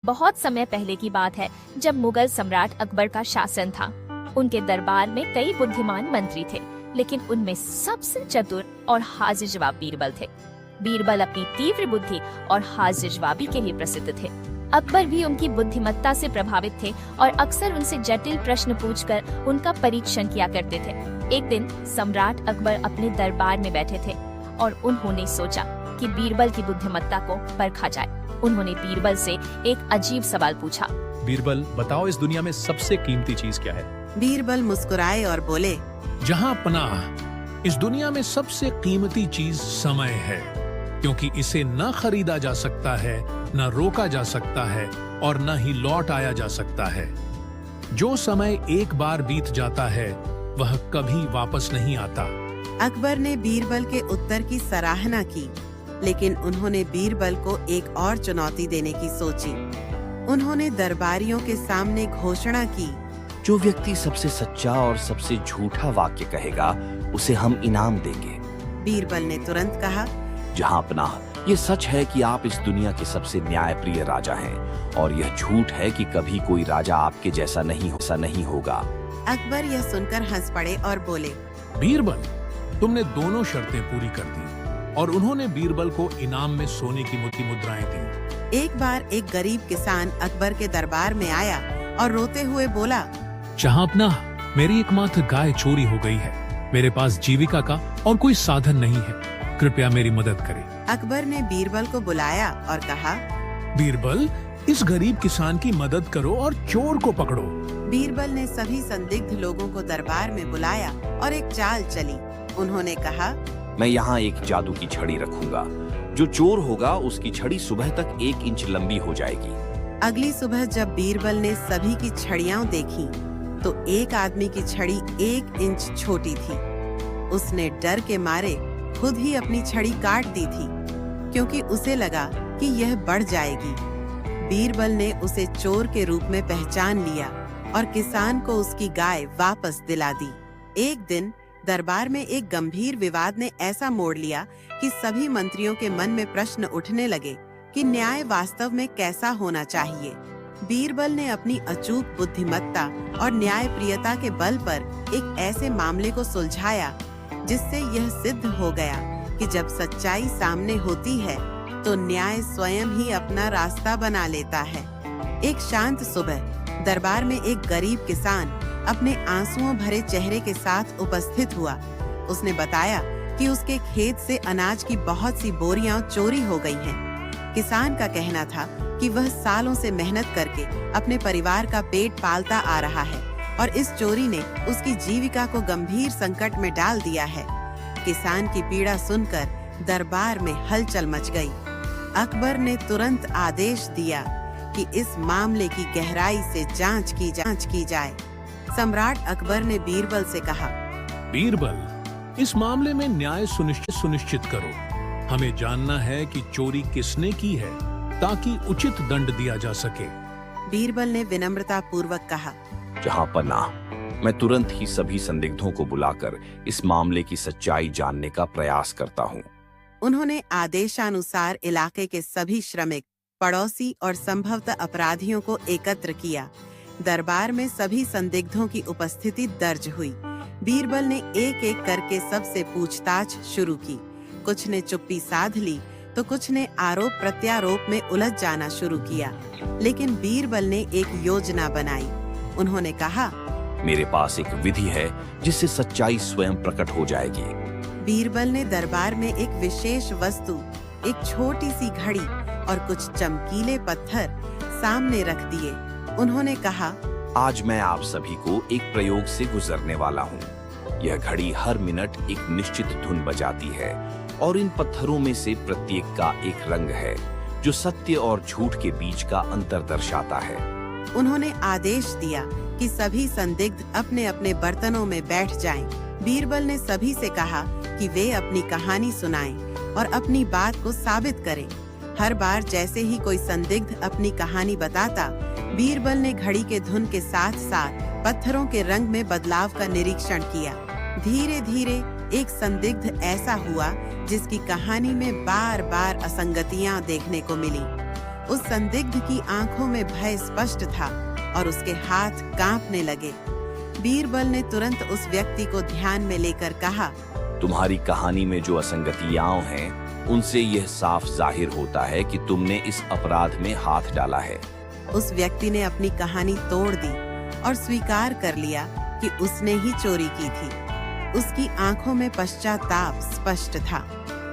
बहुत समय पहले की बात है, जब मुगल सम्राट अकबर का शासन था। उनके दरबार में कई बुद्धिमान मंत्री थे, लेकिन उनमें सबसे चतुर और हाजिर जवाब बीरबल थे। बीरबल अपनी तीव्र बुद्धि और हाजिर जवाबी के लिए प्रसिद्ध थे। अकबर भी उनकी बुद्धिमत्ता से प्रभावित थे और अक्सर उनसे जटिल प्रश्न पूछकर उनका परीक्षण किया करते थे। एक दिन सम्राट अकबर अपने दरबार में बैठे थे और उन्होंने सोचा कि बीरबल की बुद्धिमत्ता को परखा जाए। उन्होंने बीरबल से एक अजीब सवाल पूछा। बीरबल, बताओ इस दुनिया में सबसे कीमती चीज क्या है? बीरबल मुस्कुराए और बोले, जहां पनाह, इस दुनिया में सबसे कीमती चीज समय है, क्योंकि इसे न खरीदा जा सकता है, न रोका जा सकता है और न ही लौट आया जा सकता है। जो समय एक बार बीत जाता है वह कभी वापस नहीं आता। अकबर ने बीरबल के उत्तर की सराहना की, लेकिन उन्होंने बीरबल को एक और चुनौती देने की सोची। उन्होंने दरबारियों के सामने घोषणा की, जो व्यक्ति सबसे सच्चा और सबसे झूठा वाक्य कहेगा उसे हम इनाम देंगे। बीरबल ने तुरंत कहा, जहां पनाह, ये सच है कि आप इस दुनिया के सबसे न्यायप्रिय राजा हैं, और यह झूठ है कि कभी कोई राजा आपके जैसा नहीं होगा। अकबर यह सुनकर हंस पड़े और बोले, बीरबल, तुमने दोनों शर्तें पूरी कर दी। और उन्होंने बीरबल को इनाम में सोने की मुद्राएं दी। एक बार एक गरीब किसान अकबर के दरबार में आया और रोते हुए बोला, जहांपनाह, मेरी एकमात्र गाय चोरी हो गई है। मेरे पास जीविका का और कोई साधन नहीं है, कृपया मेरी मदद करें। अकबर ने बीरबल को बुलाया और कहा, बीरबल, इस गरीब किसान की मदद करो और चोर को पकड़ो। बीरबल ने सभी संदिग्ध लोगों को दरबार में बुलाया और एक चाल चली। उन्होंने कहा, मैं यहाँ एक जादू की छड़ी रखूंगा। जो चोर होगा उसकी छड़ी सुबह तक 1 इंच लंबी हो जाएगी। अगली सुबह जब बीरबल ने सभी की छड़ियां देखी, तो एक आदमी की छड़ी 1 इंच छोटी थी। उसने डर के मारे खुद ही अपनी छड़ी काट दी थी, क्योंकि उसे लगा कि यह बढ़ जाएगी। बीरबल ने उसे चोर के रूप में पहचान लिया और किसान को उसकी गाय वापस दिला दी। एक दिन दरबार में एक गंभीर विवाद ने ऐसा मोड़ लिया कि सभी मंत्रियों के मन में प्रश्न उठने लगे कि न्याय वास्तव में कैसा होना चाहिए। बीरबल ने अपनी अचूक बुद्धिमत्ता और न्यायप्रियता के बल पर एक ऐसे मामले को सुलझाया जिससे यह सिद्ध हो गया कि जब सच्चाई सामने होती है तो न्याय स्वयं ही अपना रास्ता बना लेता है। एक शांत सुबह दरबार में एक गरीब किसान अपने आंसुओं भरे चेहरे के साथ उपस्थित हुआ। उसने बताया कि उसके खेत से अनाज की बहुत सी बोरियां चोरी हो गई हैं। किसान का कहना था कि वह सालों से मेहनत करके अपने परिवार का पेट पालता आ रहा है और इस चोरी ने उसकी जीविका को गंभीर संकट में डाल दिया है। किसान की पीड़ा सुनकर दरबार में हलचल मच गई। अकबर ने तुरंत आदेश दिया कि इस मामले की गहराई से जांच की जाए। सम्राट अकबर ने बीरबल से कहा, बीरबल, इस मामले में न्याय सुनिश्चित करो। हमें जानना है कि चोरी किसने की है, ताकि उचित दंड दिया जा सके। बीरबल ने विनम्रता पूर्वक कहा, जहां पनाह, मैं तुरंत ही सभी संदिग्धों को बुलाकर इस मामले की सच्चाई जानने का प्रयास करता हूँ। उन्होंने आदेशानुसार इलाके के सभी श्रमिक, पड़ोसी और संभवतः अपराधियों को एकत्र किया। दरबार में सभी संदिग्धों की उपस्थिति दर्ज हुई। बीरबल ने एक एक करके सबसे पूछताछ शुरू की। कुछ ने चुप्पी साध ली तो कुछ ने आरोप प्रत्यारोप में उलझ जाना शुरू किया। लेकिन बीरबल ने एक योजना बनाई। उन्होंने कहा, मेरे पास एक विधि है जिससे सच्चाई स्वयं प्रकट हो जाएगी। बीरबल ने दरबार में एक विशेष वस्तु, एक छोटी सी घड़ी और कुछ चमकीले पत्थर सामने रख दिए। उन्होंने कहा, आज मैं आप सभी को एक प्रयोग से गुजरने वाला हूँ। यह घड़ी हर मिनट एक निश्चित धुन बजाती है और इन पत्थरों में से प्रत्येक का एक रंग है जो सत्य और झूठ के बीच का अंतर दर्शाता है। उन्होंने आदेश दिया कि सभी संदिग्ध अपने अपने बर्तनों में बैठ जाएं। बीरबल ने सभी से कहा कि वे अपनी कहानी सुनाएं और अपनी बात को साबित करें। हर बार जैसे ही कोई संदिग्ध अपनी कहानी बताता, बीरबल ने घड़ी के धुन के साथ साथ पत्थरों के रंग में बदलाव का निरीक्षण किया। धीरे धीरे एक संदिग्ध ऐसा हुआ जिसकी कहानी में बार बार असंगतियां देखने को मिली। उस संदिग्ध की आंखों में भय स्पष्ट था और उसके हाथ कांपने लगे। बीरबल ने तुरंत उस व्यक्ति को ध्यान में लेकर कहा, तुम्हारी कहानी में जो असंगतियां हैं, उनसे यह साफ जाहिर होता है कि तुमने इस अपराध में हाथ डाला है। उस व्यक्ति ने अपनी कहानी तोड़ दी और स्वीकार कर लिया कि उसने ही चोरी की थी। उसकी आंखों में पश्चाताप स्पष्ट था।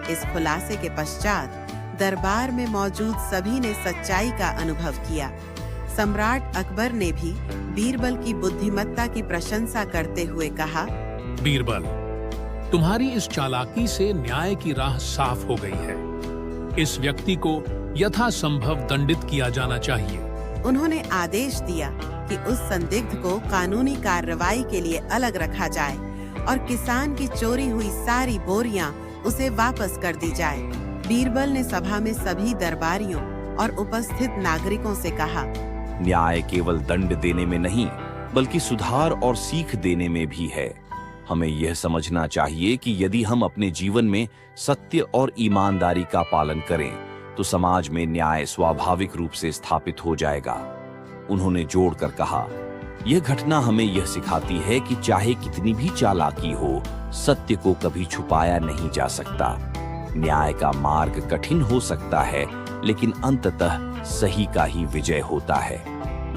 इस खुलासे के पश्चात दरबार में मौजूद सभी ने सच्चाई का अनुभव किया। सम्राट अकबर ने भी बीरबल की बुद्धिमत्ता की प्रशंसा करते हुए कहा, बीरबल, तुम्हारी इस चालाकी से न्याय की राह साफ हो गई है। इस व्यक्ति को यथासंभव दंडित किया जाना चाहिए। उन्होंने आदेश दिया कि उस संदिग्ध को कानूनी कार्रवाई के लिए अलग रखा जाए और किसान की चोरी हुई सारी बोरियां उसे वापस कर दी जाए। बीरबल ने सभा में सभी दरबारियों और उपस्थित नागरिकों से कहा, न्याय केवल दंड देने में नहीं, बल्कि सुधार और सीख देने में भी है। हमें यह समझना चाहिए कि यदि हम अपने जीवन में सत्य और ईमानदारी का पालन करें, तो समाज में न्याय स्वाभाविक रूप से स्थापित हो जाएगा। उन्होंने जोड़कर कहा, यह घटना हमें यह सिखाती है कि चाहे कितनी भी चालाकी हो, सत्य को कभी छुपाया नहीं जा सकता। न्याय का मार्ग कठिन हो सकता है, लेकिन अंततः सही का ही विजय होता है।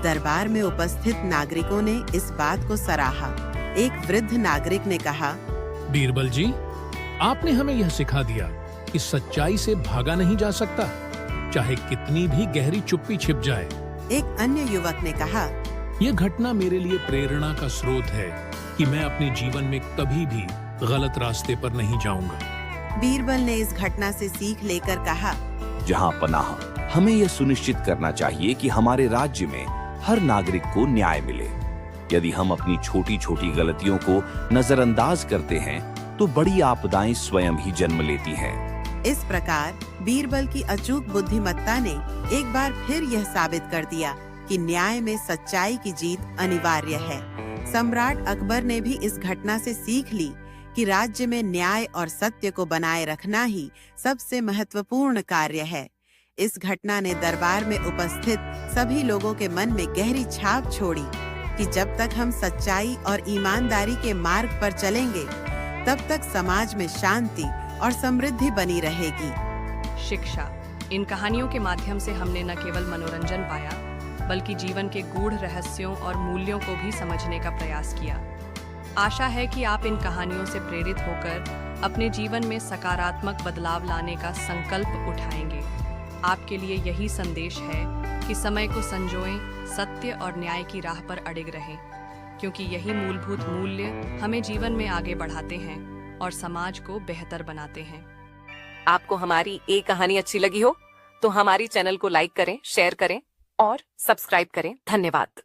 दरबार में उपस्थित नागरिकों ने इस बात को सराहा। एक वृद्ध नागरिक ने कहा, बीरबल जी, आपने हमें यह सिखा दिया कि सच्चाई से भागा नहीं जा सकता, चाहे कितनी भी गहरी चुप्पी छिप जाए। एक अन्य युवक ने कहा, यह घटना मेरे लिए प्रेरणा का स्रोत है कि मैं अपने जीवन में कभी भी गलत रास्ते पर नहीं जाऊंगा। बीरबल ने इस घटना से सीख लेकर कहा, जहां पनाह, हमें यह सुनिश्चित करना चाहिए कि हमारे राज्य में हर नागरिक को न्याय मिले। यदि हम अपनी छोटी छोटी गलतियों को नजरअंदाज करते हैं, तो बड़ी आपदाएं स्वयं ही जन्म लेती हैं। इस प्रकार बीरबल की अचूक बुद्धिमत्ता ने एक बार फिर यह साबित कर दिया कि न्याय में सच्चाई की जीत अनिवार्य है। सम्राट अकबर ने भी इस घटना से सीख ली कि राज्य में न्याय और सत्य को बनाए रखना ही सबसे महत्वपूर्ण कार्य है। इस घटना ने दरबार में उपस्थित सभी लोगों के मन में गहरी छाप छोड़ी कि जब तक हम सच्चाई और ईमानदारी के मार्ग पर चलेंगे, तब तक समाज में शांति और समृद्धि बनी रहेगी। शिक्षा। इन कहानियों के माध्यम से हमने न केवल मनोरंजन पाया, बल्कि जीवन के गूढ़ रहस्यों और मूल्यों को भी समझने का प्रयास किया। आशा है कि आप इन कहानियों से प्रेरित होकर अपने जीवन में सकारात्मक बदलाव लाने का संकल्प उठाएंगे। आपके लिए यही संदेश है कि समय को संजोएं, सत्य और न्याय की राह पर अडिग रहें, क्योंकि यही मूलभूत मूल्य हमें जीवन में आगे बढ़ाते हैं और समाज को बेहतर बनाते हैं। आपको हमारी ये कहानी अच्छी लगी हो तो हमारी चैनल को लाइक करें, शेयर करें और सब्सक्राइब करें। धन्यवाद।